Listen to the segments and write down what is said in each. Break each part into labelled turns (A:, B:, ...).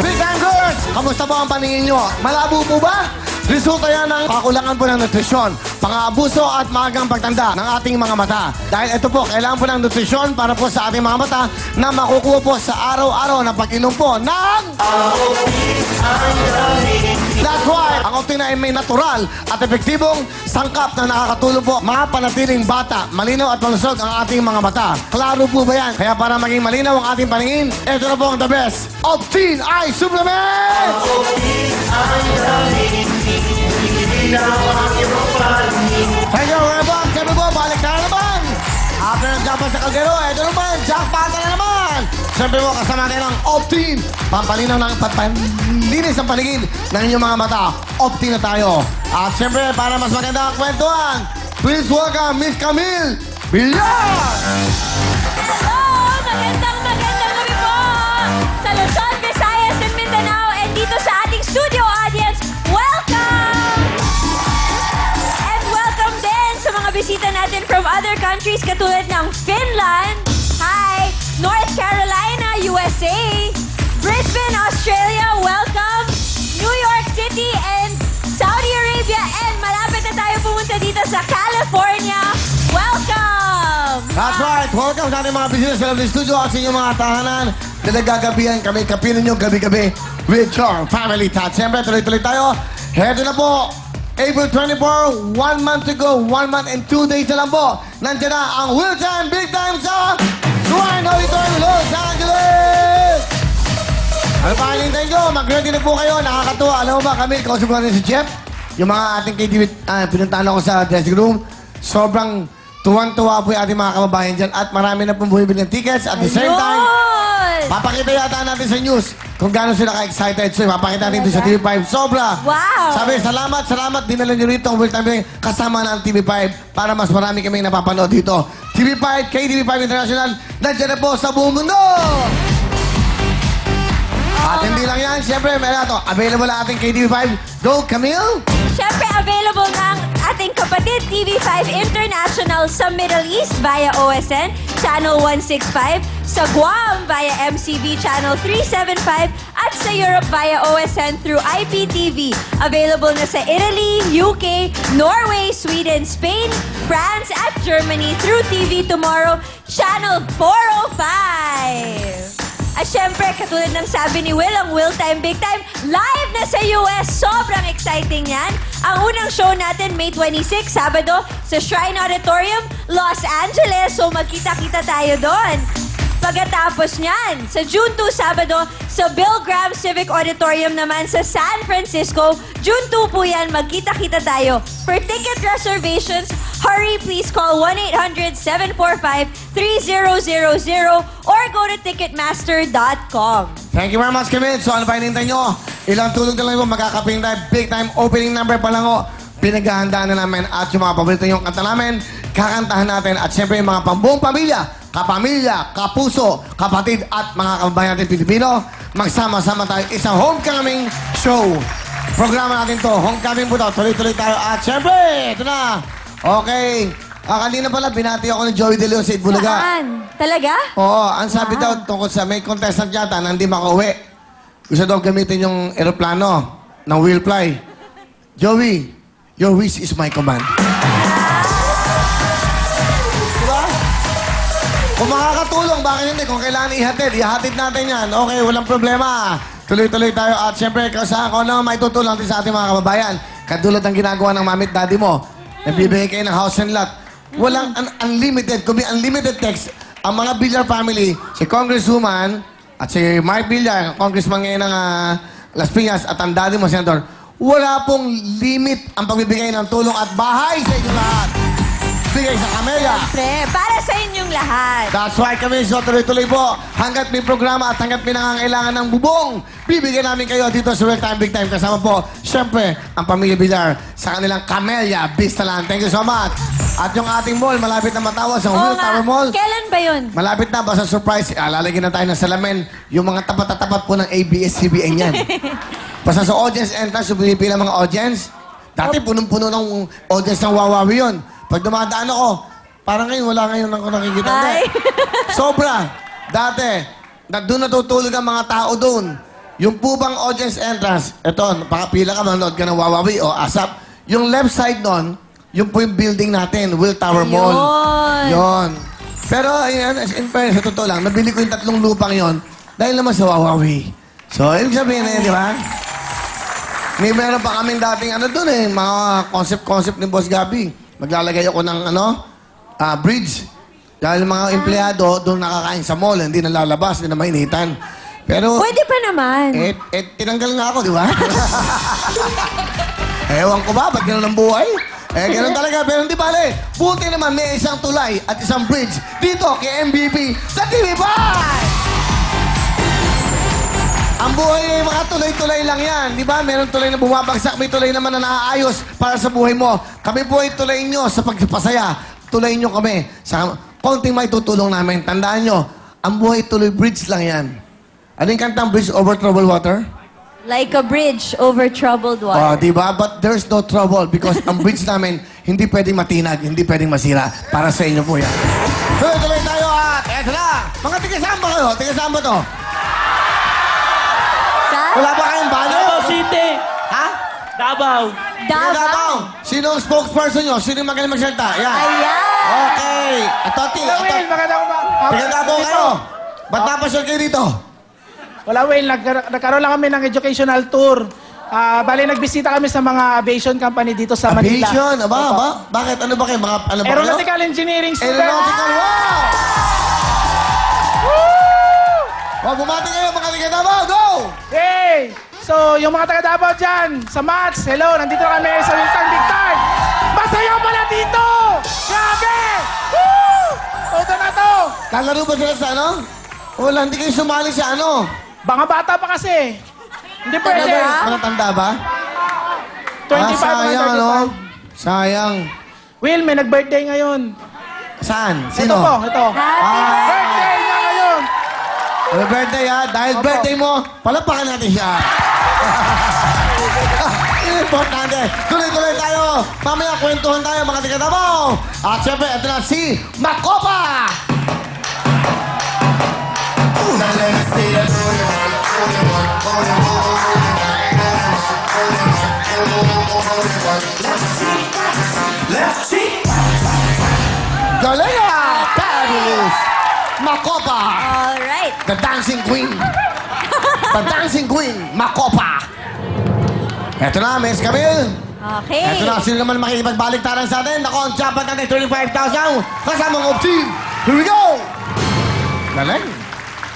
A: Big Time Girls! Kamusta po ang paningin nyo? Malabo po ba? Resulta yan ng kakulangan po ng nutrisyon, pang-aabuso at maagang pagtanda ng ating mga mata. Dahil ito po, kailangan po ng nutrisyon para po sa ating mga mata na makukuha po sa araw-araw na pag-inom po ng... That's why, ang Optin ay may natural at epektibong sangkap na nakakatulong po mapanatiling bata, malinaw at malusog ang ating mga mata. Klaro po ba yan? Kaya para maging malinaw ang ating paningin, ito na po ang the best Optin Eye Supplement! Thank you very much. Sabi po, balik na naman. After ng jackpot sa Caldero, ito naman, jackpot na naman. Siyempre po, kasama natin ang Optin. Pampalinaw ng pampalinis ang paningin ng inyong mga mata. Optin na tayo. At siyempre, para mas maganda ang kwentuhan, please welcome Miss Camille Villar!
B: Hello! Magandang gabi po! Sa Luzon, Visayas, and Mindanao, and dito sa ating studio audience, welcome! And welcome din sa mga bisita natin from other countries katulad ng Finland, hi! North Carolina, USA, Brisbane, Australia, welcome! New York City and Saudi Arabia, and malapit na tayo pumunta dito sa California, welcome!
A: That's right. Welcome sa ating mga bisita sa loob ng studio at sa inyong mga tahanan na nagagabihan kami, kapinan nyo gabi-gabi with your family tat. Siyempre, tuloy-tuloy tayo. Heto na po. April 24, 1 month to go, 1 month and 2 days na lang po. Nandiyan na ang Will Time, Big Time sa Shrine Auditorium, Los Angeles! Ano pa hinintay nyo? Mag-ready na po kayo. Nakakatuwa. Alam mo ba kami, kausap ko rin si Jeff. Yung mga ating KTV, pinuntahan ako sa dressing room. Sobrang tuwan-tuwa po yung ating mga kababayan dyan. At marami na pong bumibili ng tickets. At the same time, papakita yata natin sa news kung gaano sila ka-excited. So, papakita natin sa TV5. Sobra!
B: Wow!
A: Sabi, salamat. Dinala nyo rito ang Will Time kasama ng TV5 para mas marami kaming napapanood dito. TV5, KTV5 International, nandiyan na po sa buong mundo! At hindi lang yan, siyempre, meron ito. Available ang ating KTV5. Go, Camille!
B: Siyempre, available ng ating kapatid TV5 International sa Middle East via OSN, Channel 165, sa Guam via MCV Channel 375, at sa Europe via OSN through IPTV. Available na sa Italy, UK, Norway, Sweden, Spain, France, at Germany through TV Tomorrow, Channel 405. At syempre, katulad ng sabi ni Will, ang Will Time Big Time, live na sa US. Sobrang exciting yan. Ang unang show natin, May 26, Sabado, sa Shrine Auditorium, Los Angeles. So magkita-kita tayo doon. Pagkatapos niyan, sa June 2, Sabado, sa Bill Graham Civic Auditorium naman sa San Francisco. June 2 po yan, magkita-kita tayo. For ticket reservations, hurry, please call 1-800-745-3000 or go to Ticketmaster.com.
A: Thank you very much, Camille. So, ano pa hinintay nyo? Ilang tulog na lang po, magkakaping tayo. Big Time opening number pa lang ho. Pinaghahandaan na namin at yung mga paborito yung kanta namin, kakantahan natin. At syempre, yung mga pambuong pamilya, kapamilya, kapuso, kapatid at mga kababayan natin Pilipino, magsama-sama tayo isang homecoming show. Programa natin to, homecoming po daw. Tuloy-tuloy tayo. At syempre, ito na. Okay. Kanina pala, binati ako ni Joey De Leon sa Itbulaga.
B: Saan? Talaga?
A: Oo, ang sabi daw tungkol sa may contestant yata na hindi makauwi. Gusto daw gamitin yung aeroplano ng wheel fly. Joey, your wish is my command. Diba? Kung makakatulong, bakit hindi? Kung kailangan ihatid natin yan. Okay, walang problema. Tuloy-tuloy tayo. At syempre, kasama ko na may tutulong din sa ating mga kababayan. Katulad ng ginagawa ng mamit daddy mo. Nagbibigay kayo ng house and lot. Walang unlimited, kung may unlimited text, ang mga Villar family, si Congresswoman at si Mark Villar, Congressman ngayon ng Las Piñas, at ang daddy mo, Senator, wala pong limit ang pagbibigay ng tulong at bahay sa inyong lahat. Bigay sa Camellia.
B: Siyempre, para sa inyong lahat.
A: That's right kami. So, tuloy-tuloy po. Hanggat may programa at hanggat may nangangailangan ng bubong, bibigyan namin kayo dito sa Will Time Big Time. Kasama po, syempre, ang Pamilya Villar sa kanilang Camellia Vistaland. Thank you so much. At yung ating mall, malapit na matawas, ang Will Tower Mall.
B: Kailan ba yun?
A: Malapit na, basta surprise. Lalagyan na tayo ng salamin. Yung mga tapat-tapat po ng ABS-CBN yan. Basta sa audience entrance, yung pinipila mga audience. Dati punong-puno ng audience ng Wawawi yun. Pag dumadaan ako, parang ngayon, wala ngayon ako nakikita.
B: Ay.
A: Sobra. Dati, doon natutulog ang mga tao doon. yung po bang audience entrance, eto, pakapila ka, manood ka ng Wawawi o ASAP, yung left side nun, yung po yung building natin, Will Tower Mall. Yon. Pero, ayan, in fairness, sa totoo lang, nabili ko yung 3 lupang yon dahil naman sa Wawawi. So, ibig sabihin na yun, di ba? May meron pa kaming dating doon mga concept ni Boss Gabi. Maglalagay ako ng bridge. Dahil mga empleyado doon nakakain sa mall, hindi na lalabas, hindi na mainitan. Pero,
B: Pwede pa naman.
A: tinanggal nga ako, di ba? Ewan ko ba, ba't gano'n ang buhay? Gano'n talaga, pero hindi bale. Buti naman may isang tulay at isang bridge dito kay MVP sa TV5! Ang buhay ay mga tuloy-tuloy lang yan. Di ba? Meron tulay na bumabagsak, may tulay naman na naaayos para sa buhay mo. Kami po ay tulay nyo sa pagpasaya. Tulay nyo kami sa konting may tutulong namin. Tandaan nyo, ang buhay tuloy bridge lang yan. Ano yung kantang Bridge Over Troubled Water?
B: Like a bridge over troubled
A: Oh,
B: water.
A: di ba? But there's no trouble because ang bridge namin hindi pwedeng matinag, hindi pwedeng masira. Para sa inyo po yan. Tuloy-tuloy tayo at eto na. Mga tigasama kayo. Tigasama to.
B: Sa?
A: Wala ba kayong banner?
C: Davao City!
A: Ha?
C: Davao!
B: Davao.
A: Sino ang spokesperson nyo? Sino yung magaling magsalita? Yan.
B: Ayan.
A: Okay. Ito,
D: Will, magandang
A: Tiga Davao kayo. Ba't napasyal kayo dito?
D: Wala, Will. Nagkaroon lang kami ng educational tour. Bali, nagbisita kami sa mga aviation company dito sa Manila.
A: Aviation? Aba,
D: Opo.
A: aba. Bakit? Ano ba kayo? Mga, ano ba kayo?
D: Aeronautical engineering student.
A: Aeronautical, wow! Oh, bumati kayo mga tiga Davao. Go!
D: Hey! So, yung mga taga Davao dyan, sa Mats, hello, nandito na kami sa Wilton Big Time. Masaya pala dito! Grabe! Woo! Todo na to!
A: Lalaro ba sila sa ano? Wala, hindi kayo sumali sa ano?
D: Mga bata pa kasi. Hindi pwede.
A: Matatanda ba?
D: 25
A: sayang,
D: mga 35.
A: Sayang.
D: Will, may nag-birthday ngayon.
A: Saan?
D: Ito
A: Sino?
D: po, ito.
B: Happy
D: Birthday niya ngayon!
A: Happy birthday, ha? Dahil
D: Opo.
A: birthday mo, palapakan natin siya. Importante. Tuloy-tuloy tayo. Mamaya kwentuhan tayo, mga tiga Davao. At syempre, ito na si Makopa! Galing ah! Fabulous! Makopa!
B: Alright.
A: The Dancing Queen. The Dancing Queen, Makopa. Eto na, Miss Camille.
B: Okay.
A: Eto na, sino naman makikipagbaliktaran sa atin? Ako, ang japat natin, 35,000. Kasamang team. Here we go! Galing.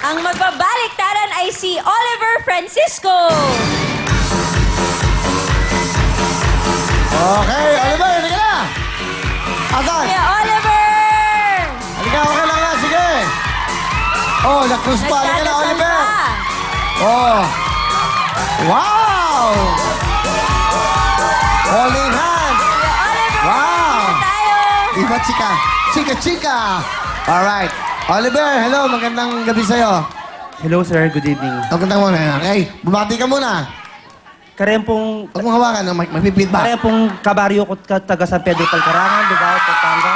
B: Ang magbabaliktaran ay si Oliver Francisco.
A: Okay, Oliver, halika na. Asan?
B: Kuya Oliver!
A: Halika, okay lang na, sige. Oh, na-cruise pa. Halika na,
B: Nagdadasal
A: Oliver.
B: pa.
A: Oh. Wow! Holding hands.
B: Kuya Oliver,
A: Wow.
B: dito tayo.
A: Iba chika. Chika, chika. Alright. Oliver, hello. Magandang gabi sa'yo.
E: Hello sir, good evening.
A: Magandang muna. Okay, bumati ka muna.
E: Karem pong
A: Huwag mong hawakan. Mapipidback.
E: karem pong kabaryo ko taga San Pedro Palcarangan, Lubao, Pampanga.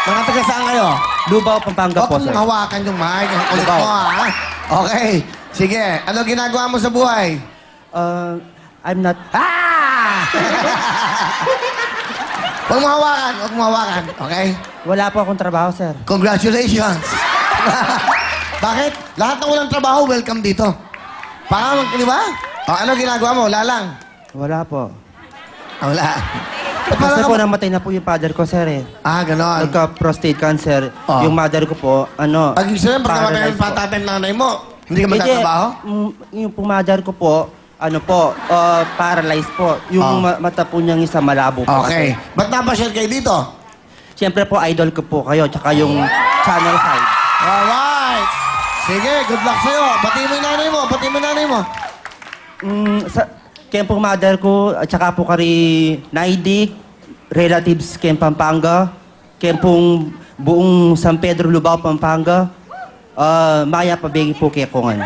A: Mga taga saan kayo?
E: Lubao, Pampanga
A: Huwag
E: po
A: mong
E: sir.
A: hawakan yung mic. Ang kulit
E: Dibaw.
A: mo, ha? Okay. Sige. Ano ginagawa mo sa buhay?
E: I'm not...
A: Ah! Huwag mong hawakan. Huwag mong hawakan. Okay?
E: Wala po akong trabaho sir.
A: Congratulations. Bakit? Lahat ng walang trabaho, welcome dito. Di ba? O, ano ginagawa mo? Wala lang.
E: Wala po.
A: Wala. Ba't
E: Kasi
A: parang
E: po
A: ka-
E: namatay na po yung father ko sir eh.
A: ganon.
E: Nagka-prostate cancer.
A: Oh.
E: Yung mother ko po, ano...
A: Pag siyempre, pag namatay
E: paralyzed
A: yung
E: po.
A: patatay ng nanay mo, hindi ka
E: Hindi,
A: magtatrabaho?
E: yung pong mother ko po, ano po, paralyzed po. Yung
A: Oh.
E: mata po niyang isa malabo po.
A: Okay. Ba't napasyal kayo dito?
E: Siyempre po, idol ko po kayo, tsaka yung channel 5.
A: Alright. Sige, good luck sa'yo. Bati mo yung nanay mo. Bati mo yung nanay mo.
E: Kaya pong mother ko, at saka po kari Naidik, relatives kaya Pampanga, kaya pong buong San Pedro, Lubao, Pampanga, Maya Pabegi po kaya Kongan.